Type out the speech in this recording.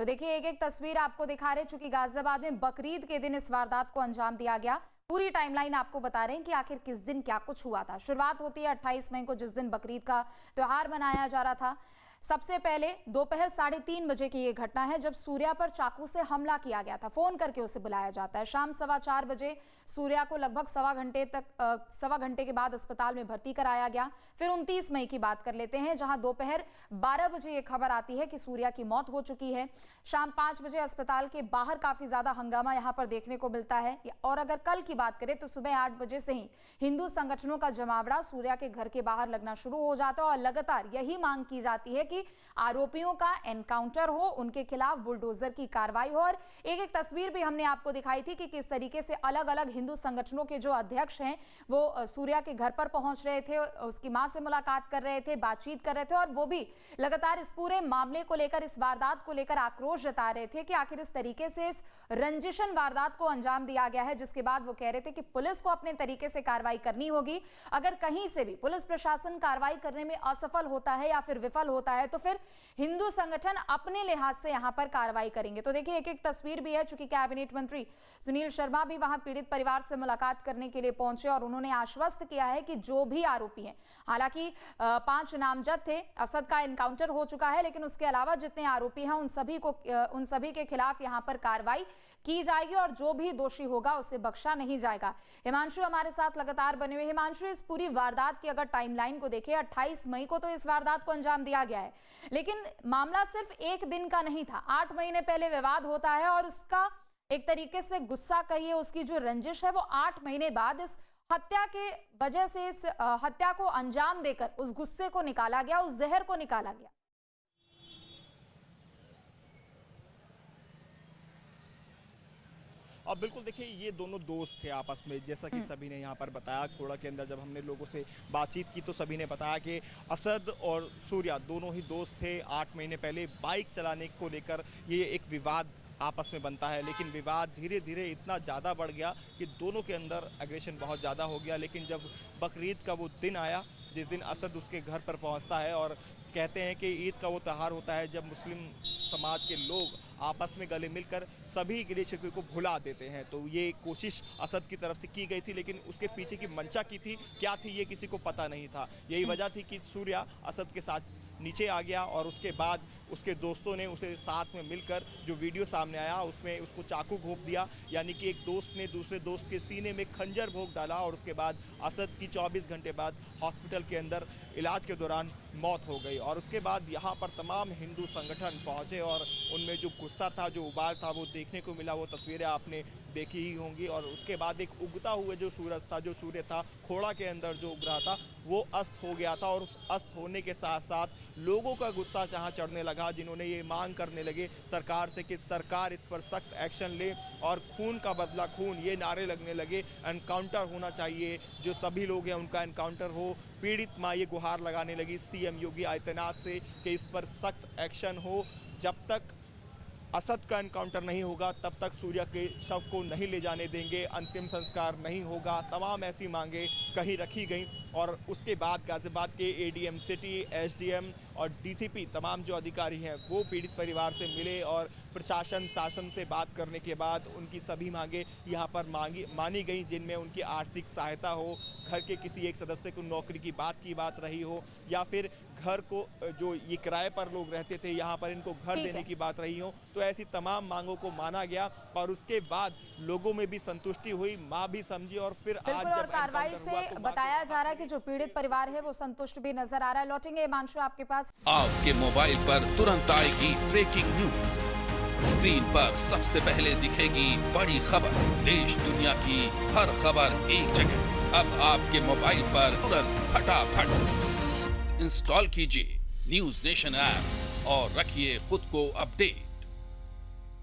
तो देखिए एक एक तस्वीर आपको दिखा रहे, चूंकि गाजियाबाद में बकरीद के दिन इस वारदात को अंजाम दिया गया। पूरी टाइमलाइन आपको बता रहे हैं कि आखिर किस दिन क्या कुछ हुआ था। शुरुआत होती है 28 मई को, जिस दिन बकरीद का त्योहार मनाया जा रहा था। सबसे पहले दोपहर 3:30 बजे की ये घटना है, जब सूर्या पर चाकू से हमला किया गया था। फोन करके उसे बुलाया जाता है। शाम 4:15 बजे सूर्या को लगभग सवा घंटे के बाद अस्पताल में भर्ती कराया गया। फिर 29 मई की बात कर लेते हैं, जहां दोपहर 12 बजे ये खबर आती है कि सूर्या की मौत हो चुकी है। शाम 5 बजे अस्पताल के बाहर काफी ज्यादा हंगामा यहां पर देखने को मिलता है। और अगर कल की बात करें तो सुबह 8 बजे से ही हिंदू संगठनों का जमावड़ा सूर्या के घर के बाहर लगना शुरू हो जाता है और लगातार यही मांग की जाती है कि आरोपियों का एनकाउंटर हो, उनके खिलाफ बुलडोजर की कार्रवाई हो। और एक एक तस्वीर भी हमने आपको दिखाई थी कि किस तरीके से अलग अलग हिंदू संगठनों के जो अध्यक्ष हैं वो सूर्या के घर पर पहुंच रहे थे, उसकी मां से मुलाकात कर रहे थे, बातचीत कर रहे थे और वो भी लगातार इस पूरे मामले को लेकर, इस वारदात को लेकर आक्रोश जता रहे थे कि आखिर इस तरीके से इस रंजिशन वारदात को अंजाम दिया गया है। जिसके बाद वो कह रहे थे कि पुलिस को अपने तरीके से कार्रवाई करनी होगी। अगर कहीं से भी पुलिस प्रशासन कार्रवाई करने में असफल होता है या फिर विफल होता है तो फिर हिंदू संगठन अपने लिहाज से यहां पर कार्रवाई करेंगे। तो देखिए एक एक तस्वीर भी है, चूंकि कैबिनेट मंत्री सुनील शर्मा भी वहां पीड़ित परिवार से मुलाकात करने के लिए पहुंचे और उन्होंने आश्वस्त किया है कि जो भी आरोपी हैं, हालांकि 5 नामजद थे, असद का एनकाउंटर हो चुका है, लेकिन उसके अलावा जितने आरोपी हैं उन सभी के खिलाफ यहां पर कार्रवाई की जाएगी और जो भी दोषी होगा उसे बख्शा नहीं जाएगा। हिमांशु हमारे साथ लगातार बने हुए। हिमांशु, इस पूरी वारदात की अगर टाइमलाइन को देखें, 28 मई को तो इस वारदात को अंजाम दिया गया है, लेकिन मामला सिर्फ एक दिन का नहीं था। 8 महीने पहले विवाद होता है और उसका एक तरीके से गुस्सा कहिए, उसकी जो रंजिश है वो 8 महीने बाद इस हत्या के वजह से, इस हत्या को अंजाम देकर उस गुस्से को निकाला गया, उस जहर को निकाला गया। अब बिल्कुल देखिए, ये दोनों दोस्त थे आपस में, जैसा कि सभी ने यहाँ पर बताया। खोड़ा के अंदर जब हमने लोगों से बातचीत की तो सभी ने बताया कि असद और सूर्या दोनों ही दोस्त थे। 8 महीने पहले बाइक चलाने को लेकर ये एक विवाद आपस में बनता है, लेकिन विवाद धीरे धीरे इतना ज़्यादा बढ़ गया कि दोनों के अंदर एग्रेशन बहुत ज़्यादा हो गया। लेकिन जब बकरीद का वो दिन आया, जिस दिन असद उसके घर पर पहुँचता है, और कहते हैं कि ईद का वो त्यौहार होता है जब मुस्लिम समाज के लोग आपस में गले मिलकर सभी गिले शिकवे को भुला देते हैं। तो ये कोशिश असद की तरफ से की गई थी, लेकिन उसके पीछे की मंशा की थी क्या थी ये किसी को पता नहीं था। यही वजह थी कि सूर्या असद के साथ नीचे आ गया और उसके बाद उसके दोस्तों ने उसे साथ में मिलकर, जो वीडियो सामने आया उसमें उसको चाकू घोंप दिया, यानी कि एक दोस्त ने दूसरे दोस्त के सीने में खंजर भोंक डाला और उसके बाद असद की 24 घंटे बाद हॉस्पिटल के अंदर इलाज के दौरान मौत हो गई। और उसके बाद यहाँ पर तमाम हिंदू संगठन पहुँचे और उनमें जो गुस्सा था, जो उबाल था, वो देखने को मिला। वो तस्वीरें आपने देखी ही होंगी। और उसके बाद एक उगता हुआ जो सूरज था, जो सूर्य था खोड़ा के अंदर जो उग रहा था, वो अस्त हो गया था। और उस अस्त होने के साथ साथ लोगों का गुस्सा जहाँ चढ़ने लगा, जिन्होंने ये मांग करने लगे सरकार से कि सरकार इस पर सख्त एक्शन ले और खून का बदला खून, ये नारे लगने लगे। एनकाउंटर होना चाहिए, जो सभी लोग हैं उनका एनकाउंटर हो। पीड़ित माँ ये गुहार लगाने लगी सीएम योगी आदित्यनाथ से कि इस पर सख्त एक्शन हो। जब तक असद का एनकाउंटर नहीं होगा तब तक सूर्या के शव को नहीं ले जाने देंगे, अंतिम संस्कार नहीं होगा। तमाम ऐसी मांगें कहीं रखी गई। और उसके बाद गाजियाबाद के एडीएम सिटी, एसडीएम और डीसीपी, तमाम जो अधिकारी हैं वो पीड़ित परिवार से मिले और प्रशासन शासन से बात करने के बाद उनकी सभी मांगें यहाँ पर मानी गई, जिनमें उनकी आर्थिक सहायता हो, घर के किसी एक सदस्य को नौकरी की बात रही हो, या फिर घर को जो ये किराए पर लोग रहते थे यहाँ पर इनको घर देने की बात रही हो। तो ऐसी तमाम मांगों को माना गया और उसके बाद लोगों में भी संतुष्टि हुई, माँ भी समझी। और फिर आज जब कार्रवाई से बताया जा रहा है कि जो पीड़ित परिवार है वो संतुष्ट भी नजर आ रहा है। लौटेंगे हिमांशु आपके पास। आपके मोबाइल पर तुरंत आएगी ब्रेकिंग न्यूज, स्क्रीन पर सबसे पहले दिखेगी बड़ी खबर, देश दुनिया की हर खबर एक जगह। अब आपके मोबाइल पर तुरंत फटाफट इंस्टॉल कीजिए न्यूज नेशन ऐप और रखिए खुद को अपडेट।